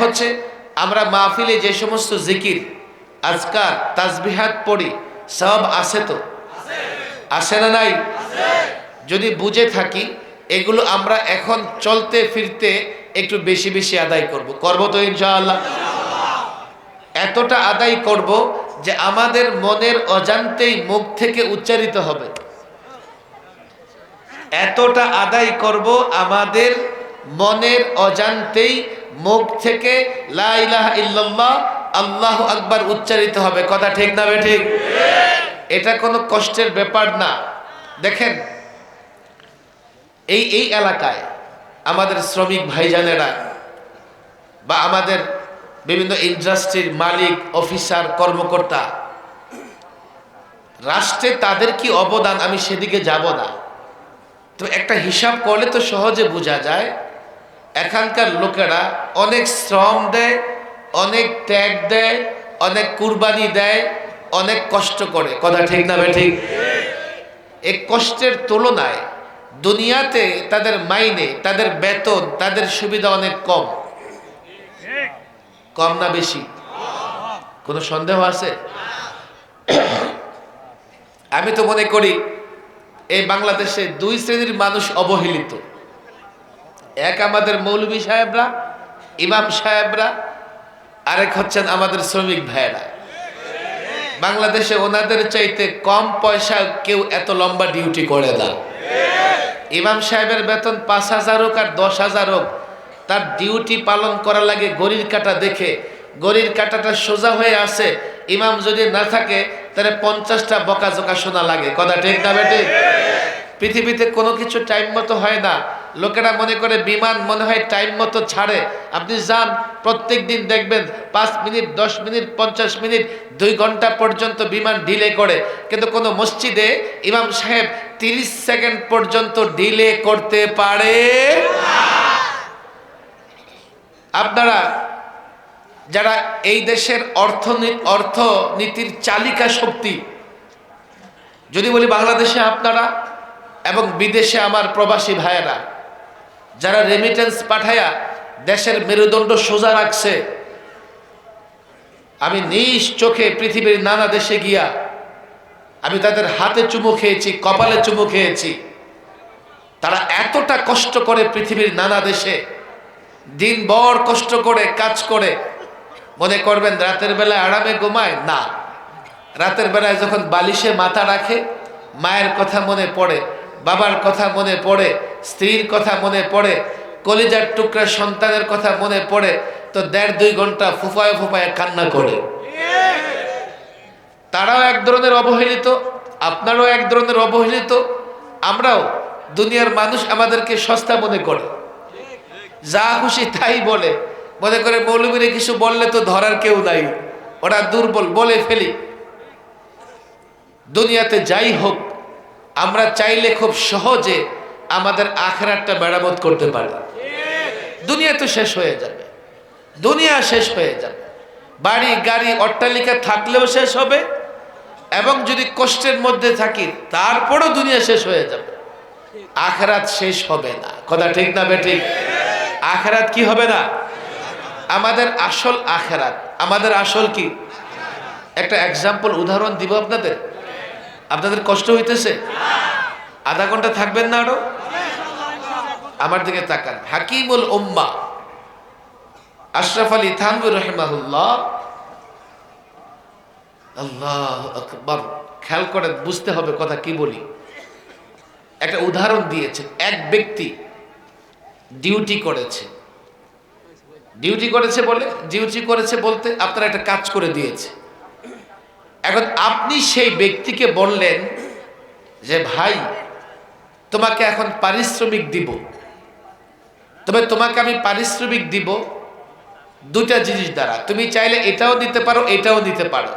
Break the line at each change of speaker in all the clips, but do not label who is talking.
হচ্ছে আমরা মাহফিলে যে সমস্ত জিকির আজকার তাসবিহাত পড়ি সব আছে তো? আসে না নাই? যদি বুঝে থাকি এগুলো আমরা এখন চলতে ফিরতে একটু বেশি বেশি আদায় করব তো ইনশাআল্লাহ। এতটা আদায় করব যে আমাদের মনের অজান্তেই মুখ থেকে উচ্চারিত হবে। এতটা আদায় করব আমাদের মনের অজান্তেই মুখ থেকে লা ইলাহা ইল্লাল্লাহ আল্লাহু আকবার উচ্চারিত হবে। কথা ঠিক না বেঠিক? এটা কোনো কষ্টের ব্যাপার না। দেখেন এই এলাকায় আমাদের শ্রমিক ভাইজানেরা বা আমাদের বিভিন্ন ইন্ডাস্ট্রির মালিক অফিসার কর্মকর্তা, রাষ্ট্রে তাদের কি অবদান আমি সেদিকে যাব না, তো একটা হিসাব করলে তো সহজে বোঝা যায় এখানকার লোকেরা অনেক শ্রম দেয়, অনেক ত্যাগ দেয়, অনেক কুরবানি দেয়, অনেক কষ্ট করে। কথা ঠিক না বেঠিক? এই কষ্টের তুলনায় দুনিয়াতে তাদের মাইনে, তাদের বেতন, তাদের সুবিধা অনেক কম। কম না বেশি? কোনো সন্দেহ আছে? আমি তো মনে করি এই বাংলাদেশে দুই শ্রেণীর মানুষ অবহেলিত। এক আমাদের মৌলভী সাহেবরা, ইমাম সাহেবরা, আরেক হচ্ছেন আমাদের শ্রমিক ভাইয়েরা। বাংলাদেশে ওনাদের চাইতে কম পয়সা কেউ এত লম্বা ডিউটি করে না। ইমাম সাহেবের বেতন ৫,০০০ হোক আর ১০,০০০ হোক, তার ডিউটি পালন করা লাগে ঘড়ির কাঁটা দেখে। ঘড়ির কাঁটাটা সোজা হয়ে আছে, ইমাম যদি না থাকে তাহলে ৫০টা বকাঝকা শোনা লাগে। কথা ঠিক না বেঠিক? পৃথিবীতে কোনো কিছু টাইম মতো হয় না। লোকেরা মনে করে বিমান মনে হয় টাইম মতো ছাড়ে। আপনি যান, প্রত্যেক দিন দেখবেন ৫ মিনিট, ১০ মিনিট, ৫০ মিনিট, ২ ঘন্টা পর্যন্ত বিমান ডিলে করে। কিন্তু কোনো মসজিদে ইমাম সাহেব ৩০ সেকেন্ড পর্যন্ত ডিলে করতে পারে। আপনারা যারা এই দেশের অর্থনীতির চালিকা শক্তি, যদি বলি বাংলাদেশে আপনারা এবং বিদেশে আমার প্রবাসী ভাইয়েরা যারা রেমিটেন্স পাঠায়া দেশের মেরুদণ্ড সোজা রাখছে, আমি নিজ চোখে পৃথিবীর নানা দেশে গিয়া আমি তাদের হাতে চুমু খেয়েছি, কপালে চুমু খেয়েছি। তারা এতটা কষ্ট করে পৃথিবীর নানা দেশে দিনভর কষ্ট করে কাজ করে, মনে করবেন রাতের বেলায় আরামে ঘুমায় না। রাতের বেলায় যখন বালিশে মাথা রাখে, মায়ের কথা মনে পড়ে, বাবার কথা মনে পড়ে, স্ত্রীর কথা মনে পড়ে, কলিজার টুকরা সন্তানের কথা মনে পড়ে, তো ১.৫-২ ঘন্টা ফুফায় ফুফায় কান্না করে। তারাও এক ধরনের অবহেলিত, আপনারাও এক ধরনের অবহেলিত। আমরাও, দুনিয়ার মানুষ আমাদেরকে সস্তা মনে করে, যা খুশি তাই বলে, মনে করে মৌলবীরে কিছু বললে তো ধরার কেউ নাই, ওরা দুর্বল, বলে ফেলি। দুনিয়াতে যাই হোক, আমরা চাইলে খুব সহজে আমাদের আখিরাতটা মেরামত করতে পারি। দুনিয়া তো শেষ হয়ে যাবে, দুনিয়া শেষ হয়ে যাবে, বাড়ি গাড়ি অট্টালিকা থাকলেও শেষ হবে, এবং যদি কষ্টের মধ্যে থাকি তারপরও দুনিয়া শেষ হয়ে যাবে, আখিরাত শেষ হবে না। কথা ঠিক না বেঠিক? আখিরাত কি হবে না? আমাদের আসল আখিরাত, আমাদের আসল কি? একটা এক্সাম্পল, উদাহরণ দিব আপনাদের। আপনাদের কষ্ট হইতেছে? আধা ঘন্টা থাকবেন না আরো? আমার দিকে তাকান। হাকিমুল উম্মাহ আশরাফ আলী থানভী রাহিমাহুল্লাহ, আল্লাহু আকবার, খেয়াল করে বুঝতে হবে কথা কি বলি। একটা উদাহরণ দিয়েছেন। এক ব্যক্তি ডিউটি করেছে, বলতে আপনারা একটা কাজ করে দিয়েছে। এখন আপনি সেই ব্যক্তিকে বললেন যে ভাই, তোমাকে এখন পারিশ্রমিক দিব, তবে তোমাকে আমি পারিশ্রমিক দিব দুটা জিনিস দ্বারা। তুমি চাইলে এটাও দিতে পারো, এটাও দিতে পারো।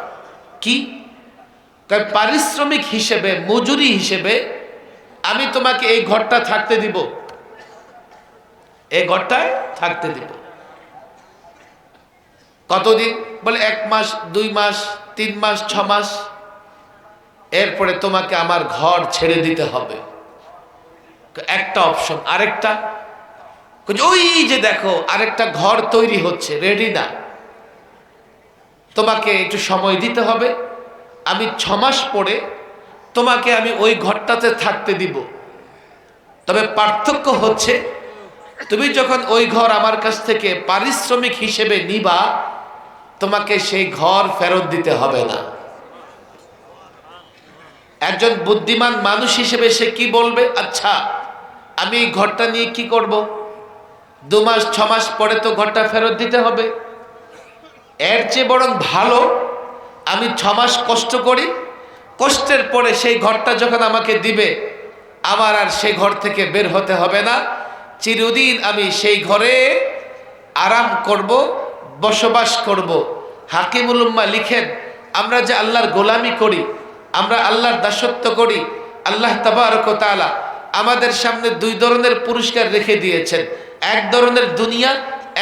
কি? পারিশ্রমিক হিসেবে, মজুরি হিসেবে আমি তোমাকে এই ঘরটা থাকতে দিব, এই ঘরটায় থাকতে দিব। কতদিন? বলে 1 মাস, 2 মাস, 3 মাস, 6 মাস। এরপরে তোমাকে আমার ঘর ছেড়ে দিতে হবে। একটা অপশন। আরেকটা, ওই যে দেখো আরেকটা ঘর তৈরি হচ্ছে, রেডি না, তোমাকে একটু সময় দিতে হবে, আমি 6 মাস পরে তোমাকে আমি ওই ঘরটাতে থাকতে দিব। তবে পার্থক্য হচ্ছে তুমি যখন ওই ঘর আমার কাছ থেকে পারিশ্রমিক হিসেবে নিবা, তোমাকে সেই ঘর ফেরত দিতে হবে না। একজন বুদ্ধিমান মানুষ হিসেবে সে কি বলবে, আচ্ছা আমি এই ঘরটা নিয়ে কি করব, 2 মাস 6 মাস পরে তো ঘরটা ফেরত দিতে হবে, এর চেয়ে বরং ভালো আমি 6 মাস কষ্ট করি, কষ্টের পরে সেই ঘরটা যখন আমাকে দিবে আমার আর সেই ঘর থেকে বের হতে হবে না, চিরদিন আমি সেই ঘরে আরাম করব, বসবাস করব। হাকিমুল উম্মাহ লিখেন, আমরা যে আল্লাহর গোলামি করি, আমরা আল্লাহর দাসত্ব করি, আল্লাহ তাবারক ওয়া তাআলা আমাদের সামনে 2 ধরনের পুরস্কার রেখে দিয়েছেন, এক ধরনের দুনিয়া,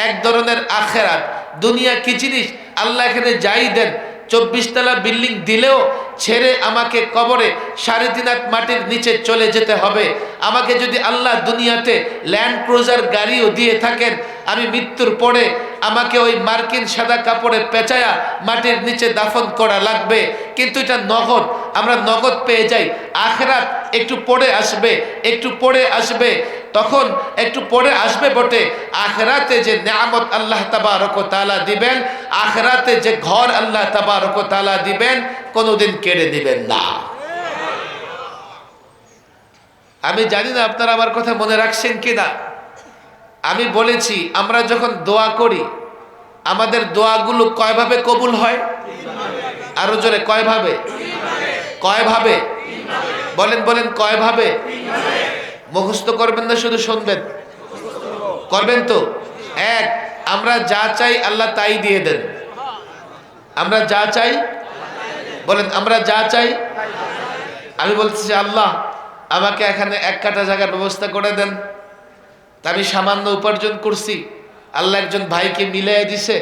এক ধরনের আখেরাত। দুনিয়া কি জিনিস, আল্লাহ এখানে যাই দেন, 24 তলা বিল্ডিং দিলেও ছেড়ে আমাকে কবরে 3.5 হাত মাটির নিচে চলে যেতে হবে। আমাকে যদি আল্লাহ দুনিয়াতে ল্যান্ড ক্রুজার গাড়িও দিয়ে থাকেন, আমি মৃত্যুর পরে আমাকে ওই মার্কিন সাদা কাপড়ে পেঁচায়া মাটির নিচে দাফন করা লাগবে, কিন্তু এটা নগদ, আমরা নগদ পেয়ে যাই। আখেরাত একটু পরে আসবে, একটু পরে আসবে, তখন একটু পরে আসবে বটে। আখেরাতে যে নিয়ামত আল্লাহ তাবারক ওয়া তাআলা দিবেন, আখেরাতে যে ঘর আল্লাহ তাবারক ওয়া তাআলা দিবেন, কোনোদিন কেড়ে দিবেন না। আমি জানি না আপনারা আমার কথা মনে রাখছেন কিনা। আমি বলেছি আমরা যখন দোয়া করি আমাদের দোয়াগুলো কয়ভাবে কবুল হয়, আরো জোরে কয়ভাবে, কয়ভাবে বলেন, বলেন কয়ভাবে। মুখস্থ করবেন না, শুধু শুনবেন, করবেন তো। এক, আমরা যা চাই আল্লাহ তাই দিয়ে দেন। আমরা যা চাই, বলেন আমরা যা চাই। আমি বলতেছি আল্লাহ আমাকে এখানে 1 কাঠা জায়গার ব্যবস্থা করে দেন। তা আমি সামান্য উপার্জন করছি, আল্লাহ একজন ভাইকে মিলাই দিছে,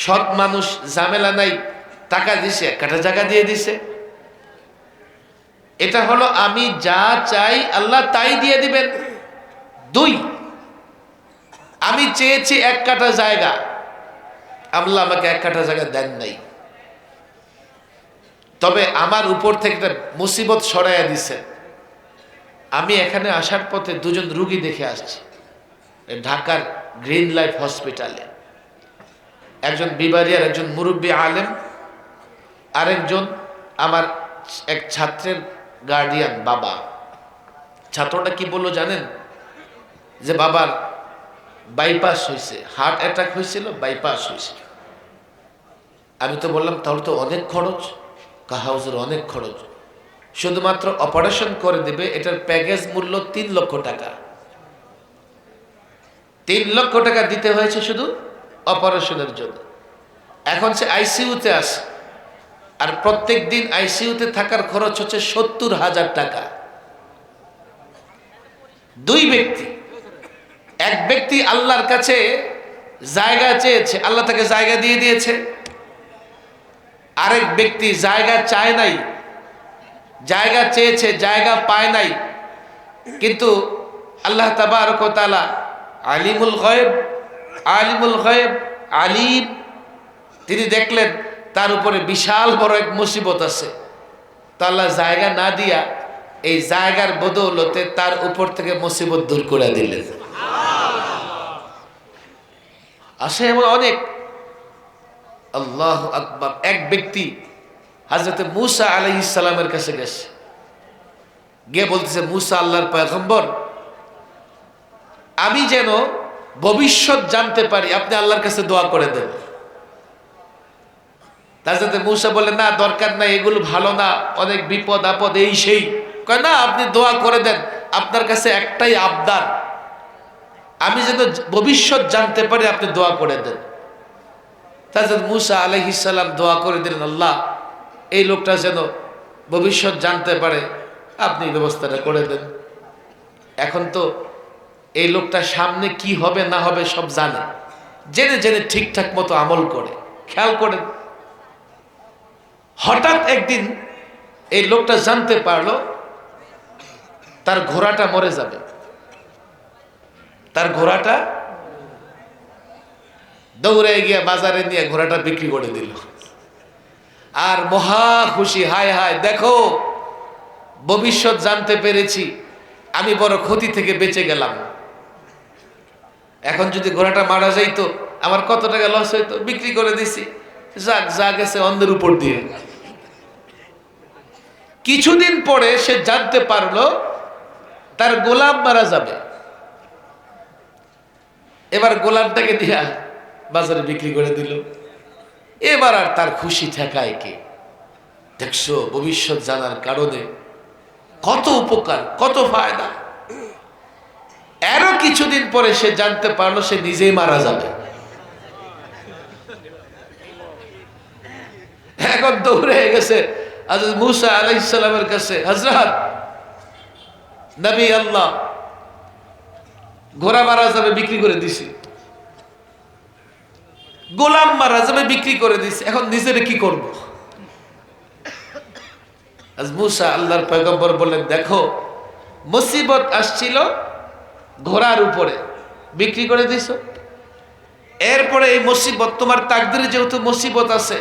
সৎ মানুষ, ঝামেলা নাই, টাকা দিছে, 1 কাঠা জায়গা দিয়ে দিছে। এটা হলো আমি যা চাই আল্লাহ তাই দিয়ে দিবেন। 2, আমি চেয়েছি 1 কাঠা জায়গা, আল্লাহ আমাকে 1 কাঠা জায়গা দেন নাই, তবে আমার উপর থেকে একটা মুসিবত সরাইয়া দিছে। আমি এখানে আসার পথে 2 জন রুগী দেখে আসছি ঢাকার গ্রিন লাইফ হসপিটালে। একজন বিবারিয়ার একজন মুরব্বী আলেম, আরেকজন আমার এক ছাত্রের গার্ডিয়ান বাবা। ছাত্রটা কি বললো জানেন, যে বাবার বাইপাস হয়েছে, হার্ট অ্যাটাক হয়েছিল, বাইপাস হয়েছে। আমি তো বললাম তাহলে তো অনেক খরচ। হাউজের অনেক খরচ, শুধুমাত্র অপারেশন করে দেবে, এটার প্যাকেজ মূল্য 3 লক্ষ টাকা। 3 লক্ষ টাকা দিতে হয়েছে শুধু অপারেশনের জন্য। এখন সে আইসিইউতে আছে, আর প্রত্যেক দিন আইসিইউতে থাকার খরচ হচ্ছে 70,000 টাকা। 2 ব্যক্তি, এক ব্যক্তি আল্লাহর কাছে জায়গা চেয়েছে, আল্লাহ তাকে জায়গা দিয়ে দিয়েছে। আরেক ব্যক্তি জায়গা চায় নাই, জায়গা চেয়েছে, জায়গা পায় নাই, কিন্তু আল্লাহ তাবারক ওয়া তাআলা আলিমুল গায়ব, আলিমুল গায়ব, আলিম, তিনি দেখলেন তার উপরে বিশাল বড় এক মুসিবত আছে। তো আল্লাহ জায়গা না দিয়া এই জায়গার বদৌলতে তার উপর থেকে মুসিবত দূর করে দিলেন। আসে এমন অনেক। আল্লাহু আকবার। এক ব্যক্তি হযরত মূসা আলাইহিস সালামের কাছে গেছে, গিয়ে বলতেছে, মূসা আল্লাহর পয়গম্বর, আমি যেন ভবিষ্যৎ জানতে পারি, আপনি আল্লাহর কাছে দোয়া করে দেন। হযরত মূসা বলে, না দরকার নাই, এগুলো ভালো না, অনেক বিপদ আপদ এই সেই। কয় না, আপনি দোয়া করে দেন, আপনার কাছে একটাই আবদার, আমি যেন ভবিষ্যৎ জানতে পারি, আপনি দোয়া করে দেন। হযরত মূসা আলাইহিস সালাম দোয়া করে দিলেন, আল্লাহ এই লোকটা যেন ভবিষ্যৎ জানতে পারে, আপনি ব্যবস্থাটা করে দেন। এখন তো এই লোকটা সামনে কি হবে না হবে সব জানে, জেনে জেনে ঠিকঠাক মতো আমল করে। খেয়াল করেন, হঠাৎ একদিন এই লোকটা জানতে পারলো তার ঘোড়াটা মরে যাবে। তার ঘোড়াটা দৌড়ে গিয়ে বাজারে নিয়ে ঘোড়াটা বিক্রি করে দিল। আর মহা খুশি, হায় হায় দেখো ভবিষ্যৎ জানতে পেরেছি, আমি বড় ক্ষতি থেকে বেঁচে গেলাম। এখন যদি ঘোড়াটা মারা যাইতো আমার কত টাকা লস হইতো, বিক্রি করে দিছি, যাক যা গেছে অন্যের উপর দিয়ে। কিছুদিন পরে সে জানতে পারলো তার গোলাম মারা যাবে। এবার গোলামটাকে দিয়া বাজারে বিক্রি করে দিল। এবার আর তার খুশি ঠেকায় কে? দেখছো ভবিষ্যৎ জানার কারণে কত উপকার, কত ফায়দা। এরও কিছুদিন পরে সে জানতে পারলো সে নিজেই মারা যাবে। এখন দৌড়ে গেছে হযরত মূসা আলাইহিস সালামের কাছে, হযরত নবী আল্লাহ, ঘোড়া মারা যাবে বিক্রি করে দিছি, গোলাম মারা যাবে বিক্রি করে দিছি, এখন নিজের কি করব? আজ মূসা আল্লাহর পয়গম্বর বললেন, দেখো মুসিবত আসছিল ঘোড়ার উপরে, বিক্রি করে দিছো, এরপরে এই মুসিবত তোমার তাকদীরে যেহেতু মুসিবত আছে,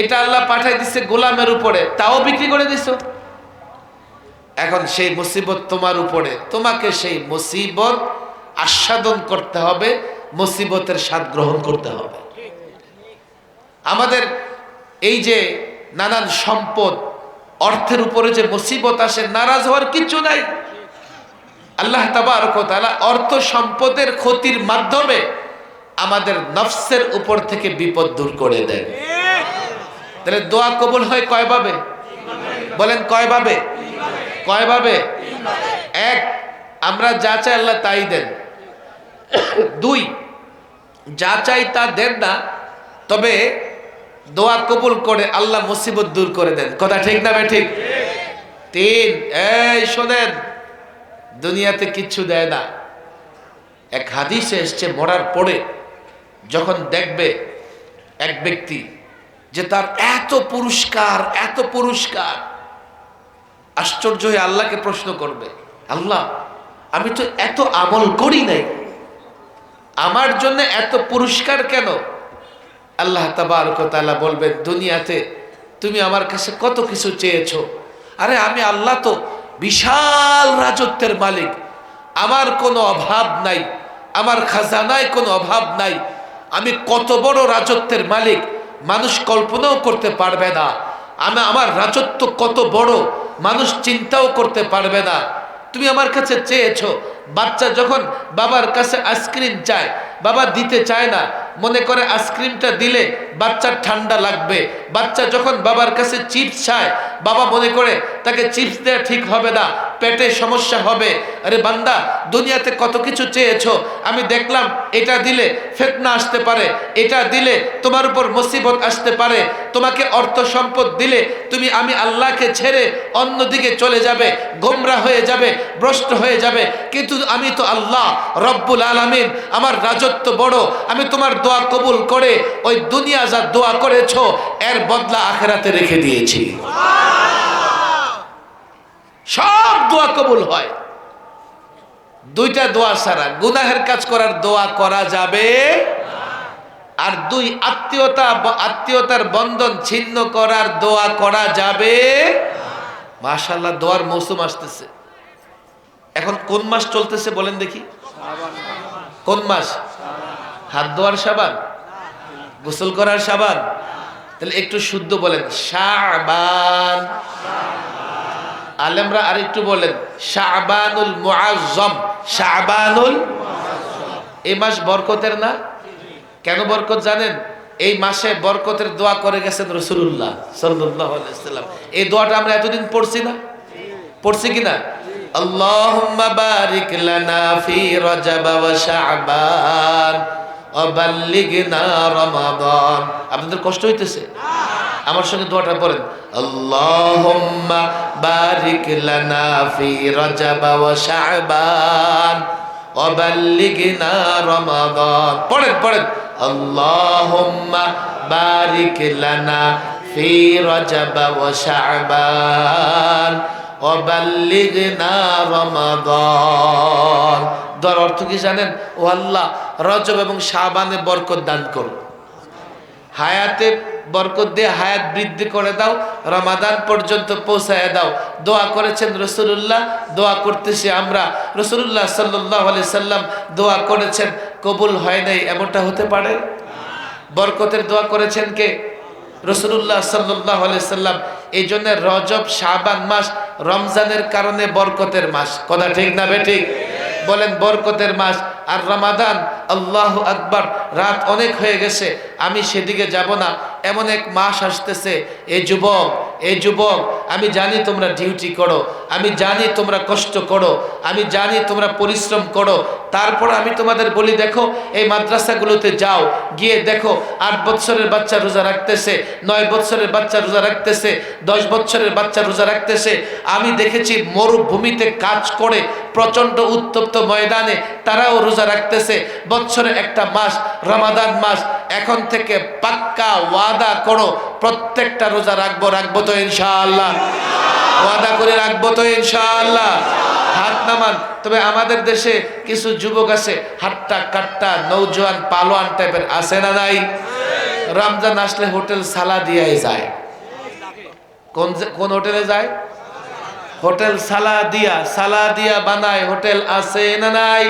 এটা আল্লাহ পাঠাই দিচ্ছে গোলামের উপরে, তাও বিক্রি করে দিছো। এখন সেই মুসিবত তোমার উপরে, তোমাকে সেই মুসিবত আস্বাদন করতে হবে, মুসিবতের স্বাদ গ্রহণ করতে হবে। আমাদের এই যে নানান সম্পদ, অর্থের উপরে যে মুসিবত আসে, নারাজ হওয়ার কিছু নাই। আল্লাহ তাবারক ওয়া তাআলা অর্থ সম্পদের ক্ষতির মাধ্যমে আমাদের নফসের উপর থেকে বিপদ দূর করে দেন। তাহলে দোয়া কবুল হয় কয়ভাবে? বলেন কয়ভাবে? কয়ভাবে? এক, আমরা যা চাই আল্লাহ তাই দেন। দুই, যা চাই তা দেন না, তবে দোয়া কবুল করে আল্লাহ মুসিবত দূর করে দেন। কথা ঠিক না ঠিক? তিন, এই শোনেন, দুনিয়াতে কিচ্ছু দেয় না। এক হাদিসে এসছে, মরার পরে যখন দেখবে এক ব্যক্তি যে তার এত পুরস্কার, এত পুরস্কার, আশ্চর্য হয়ে আল্লাহকে প্রশ্ন করবে, আল্লাহ আমি তো এত আমল করি নাই, আমার জন্য এত পুরস্কার কেন? আল্লাহ তাবারক ওয়া তাআলা বলবেন, দুনিয়াতে তুমি আমার কাছে কত কিছু চেয়েছো, আরে আমি আল্লাহ তো বিশাল রাজত্বের মালিক, আমার কোনো অভাব নাই, আমার খাজানায় কোনো অভাব নাই, আমি কত বড় রাজত্বের মালিক মানুষ কল্পনাও করতে পারবে না। আমার রাজত্ব কত বড় মানুষ চিন্তাও করতে পারবে না। তুমি আমার কাছে চেয়েছো, বাচ্চা যখন বাবার কাছে আইসক্রিম চায়, বাবা দিতে চায় না, মনে করে আইসক্রিমটা দিলে বাচ্চার ঠান্ডা লাগবে। বাচ্চা যখন বাবার কাছে চিপস চায়, বাবা মনে করে তাকে চিপস দেওয়া ঠিক হবে না, পেটে সমস্যা হবে। আরে বান্দা, দুনিয়াতে কত কিছু চেয়েছো, আমি দেখলাম এটা দিলে ফিতনা আসতে পারে, এটা দিলে তোমার উপর মুসিবত আসতে পারে, তোমাকে অর্থ সম্পদ দিলে তুমি আমি আল্লাহকে ছেড়ে অন্যদিকে চলে যাবে, গোমরা হয়ে যাবে, ভ্রষ্ট হয়ে যাবে। কিন্তু আমি তো আল্লাহ রব্বুল আলামিন, আমার রাজত্ব বড়, আমি তোমার দোয়া কবুল করে ওই দুনিয়া যা দোয়া করেছো এর বদলা আখিরাতে রেখে দিয়েছি। সব দোয়া কবুল হয়। দুইটা দোয়া ছাড়া, গুনাহের কাজ করার দোয়া করা যাবে, আর দুই, আত্মীয়তার বন্ধন ছিন্ন করার দোয়া করা যাবে। মাশাআল্লাহ, দোয়ার মৌসুম আসতেছে। এখন কোন মাস চলতেছে বলেন দেখি? কোন মাস? হাত ধোয়ার শাবান, গোসল করার শাবান? তাহলে একটু শুদ্ধ বলেন, শাবান। আলেমরা আরেকটু বলেন, শাবানুল মুআজ্জম। শাবানুল, এই মাস বরকতের না? কেন বরকত জানেন? এই মাসে বরকতের দোয়া করে গেছেন রাসূলুল্লাহ সাল্লাল্লাহু আলাইহি ওয়াসাল্লাম। এই দোয়াটা আমরা এতদিন পড়ছি না? পড়ছি কিনা? আল্লাহুম্মা বারিক লানা ফি রজব ওয়া শাবান ওয়া বাল্লিগনা রমাদান। আপনাদের কষ্ট হইতেছে? আমার সঙ্গে দোয়াটা পড়েন, আল্লাহুম্মা বারিক লানা ফি রজব ওয়া শাবান ওয়া বাল্লিগনা রমাদান। পড়েন পড়েন, আল্লাহুম্মা বারিক লানা ফি রজব ওয়া শাবান ওয়া বাল্লিগনা রমাদান। দোয়ার অর্থ কি জানেন? ও আল্লাহ, রজব এবং শাবানে বরকত দান করো, হায়াতে বরকত দিয়ে হায়াত বৃদ্ধি করে দাও, রমাদান পর্যন্ত পৌঁছায় দাও। দোয়া করেছেন রাসূলুল্লাহ, দোয়া করতেছি আমরা। রাসূলুল্লাহ সাল্লাল্লাহু আলাইহি সাল্লাম দোয়া করেছেন, কবুল হয় নাই এমনটা হতে পারে? বরকতের দোয়া করেছেন কে? রাসূলুল্লাহ সাল্লাল্লাহু আলাইহি সাল্লাম। এই জন্য রজব শাবান মাস রমজানের কারণে বরকতের মাস। কথা ঠিক না বেঠিক? বলেন বরকতের মাস। আর রমাদান, আল্লাহু আকবার, রাত অনেক হয়ে গেছে, আমি সেদিকে যাব না, এমন এক মাস আসতেছে। এই যুবক, আমি জানি তোমরা ডিউটি করো, আমি জানি তোমরা কষ্ট করো, আমি জানি তোমরা পরিশ্রম করো, তারপর আমি তোমাদের বলি, দেখো এই মাদ্রাসাগুলোতে যাও, গিয়ে দেখো 8 বছরের বাচ্চা রোজা রাখতেছে, 9 বছরের বাচ্চা রোজা রাখতেছে, 10 বছরের বাচ্চা রোজা রাখতেছে। আমি দেখেছি মরুভূমিতে কাজ করে প্রচণ্ড উত্তপ্ত ময়দানে তারাও রোজা রাখতেছে। বছরে একটা মাস রমাদান মাস, এখন থেকে পাক্কা ওয়াদা করো প্রত্যেকটা রোজা রাখবো তো ইনশাআল্লাহ? ওয়াদা করে রাখবো তো ইনশাআল্লাহ? হাত নামান। তবে আমাদের দেশে কিছু যুবক আছে, হাট্টা কাট্টা নৌজওয়ান পালোয়ান টাইপের, আছে না নাই? রমজান আসলে হোটেল সালাদিয়ায় যায়। কোন হোটেলে যায়? হোটেল সালাদিয়া বানায় হোটেল, আছে না নাই?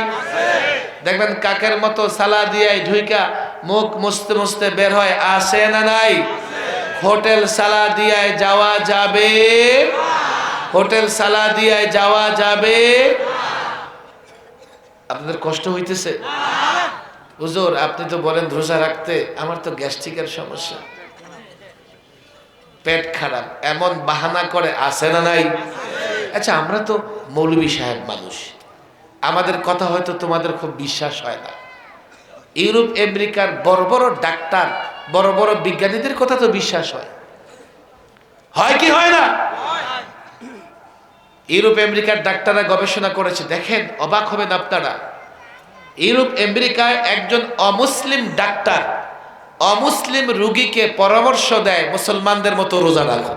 দেখবেন কাকের মতো সালাদিয়ায় ঢুইকা মুখ মুছতে মুছতে বের হয়, আছে না নাই? হোটেল সালাদিয়ায় যাওয়া যাবে? হোটেল সালাদিয়ায় যাওয়া যাবে? আপনাদের কষ্ট হইতেছে? হুজুর আপনি তো বলেন রোজা রাখতে, আমার তো গ্যাস্ট্রিকের সমস্যা, পেট খারাপ, এমন বাহানা করে, আছে না নাই? আচ্ছা, আমরা তো মৌলভী সাহেব মানুষ, আমাদের কথা হয়তো তোমাদের খুব বিশ্বাস হয় না। ইউরোপ আমেরিকার বড় বড় ডাক্তার, বড় বড় বিজ্ঞানীদের কথা তো বিশ্বাস হয় কি হয় না? ইউরোপ আমেরিকার ডাক্তাররা গবেষণা করেছে, দেখেন অবাক হবেন আপনারা। ইউরোপ আমেরিকায় একজন অমুসলিম ডাক্তার অমুসলিম রোগীকে পরামর্শ দেয় মুসলমানদের মতো রোজা রাখো।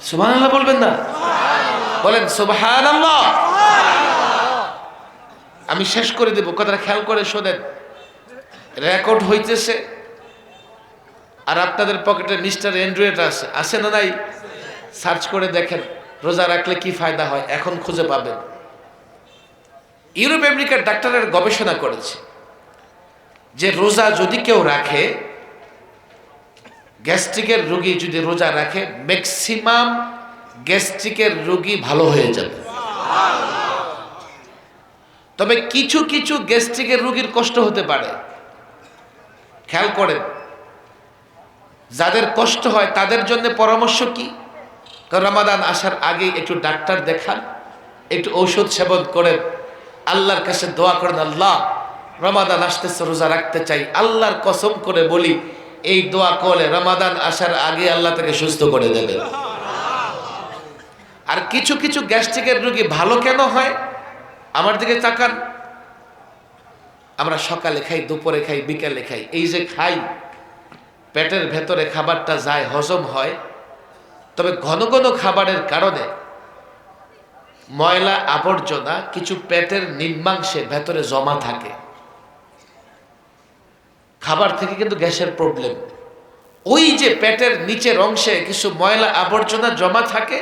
সুবহানাল্লাহ বলবেন না? বলেন সুবহানাল্লাহ। আমি শেষ করে দেব, কথাটা খেয়াল করে শোনেন, রেকর্ড হইতেছে। আর আপনাদের পকেটে মিস্টার অ্যান্ড্রয়েড আছে না নাই? সার্চ করে দেখেন রোজা রাখলে কি ফায়দা হয়, এখন খুঁজে পাবেন। ইউরোপ আমেরিকার ডাক্তারের গবেষণা করেছে যে রোজা যদি কেউ রাখে, গ্যাস্ট্রিকের রোগী যদি রোজা রাখে, ম্যাক্সিমাম গ্যাস্ট্রিকের রোগী ভালো হয়ে যাবে। তবে কিছু কিছু গ্যাস্ট্রিকের রোগীর কষ্ট হতে পারে। খেয়াল করেন, যাদের কষ্ট হয় তাদের জন্য পরামর্শ কি? রমাদান আসার আগে একটু ডাক্তার দেখান, একটু ঔষধ সেবন করেন, আল্লাহর কাছে দোয়া করেন, আল্লাহ রমাদান আসতেছে, রোজা রাখতে চাই, আল্লাহর কসম করে বলি এই দোয়া করলে রমাদান আসার আগে আল্লাহ তাকে সুস্থ করে দেবেন। আর কিছু কিছু গ্যাস্ট্রিকের রোগী ভালো কেন হয়? আমার দিকে তাকান, আমরা সকালে খাই, দুপুরে খাই, বিকালে খাই, এই যে খাই, পেটের ভেতরে খাবারটা যায়, হজম হয়। তবে ঘন ঘন খাবারের কারণে ময়লা আবর্জনা কিছু পেটের নিম্নাংশে ভেতরে জমা থাকে। খাবার থেকে কিন্তু গ্যাসের প্রবলেম। ওই যে পেটের নিচের অংশে কিছু ময়লা আবর্জনা জমা থাকে,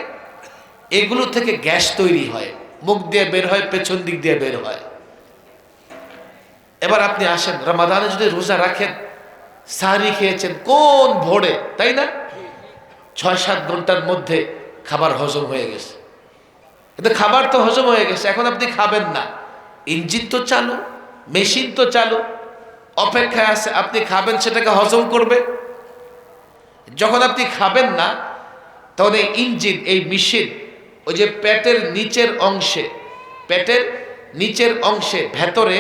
এগুলো থেকে গ্যাস তৈরি হয়, মুখ দিয়ে বের হয়, পেছন দিক দিয়ে বের হয়। এবার আপনি আসেন, রমাদানে যদি রোজা রাখেন, সাহরি খেয়েছেন কোন ভোরে, তাই না? 6-7 ঘন্টার মধ্যে খাবার হজম হয়ে গেছে। কিন্তু খাবার তো হজম হয়ে গেছে, এখন আপনি খাবেন না, ইঞ্জিন তো চালু, মেশিন তো চালু, অপেক্ষায় আছে, আপনি খাবেন, সেটাকে হজম করবে। যখন আপনি খাবেন না, তখন এই ইঞ্জিন, এই মেশিন, ওই যে পেটের নিচের অংশে ভেতরে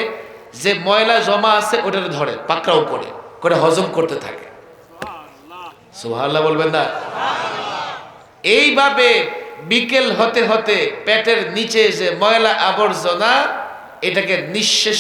যে ময়লা জমা আছে ওটাকে ধরে পাকড়াও করে হজম করতে থাকে। সুবহানাল্লাহ বলবেন না? এইভাবে বিকেল হতে হতে পেটের নিচে যে ময়লা আবর্জনা, এটাকে নিঃশেষ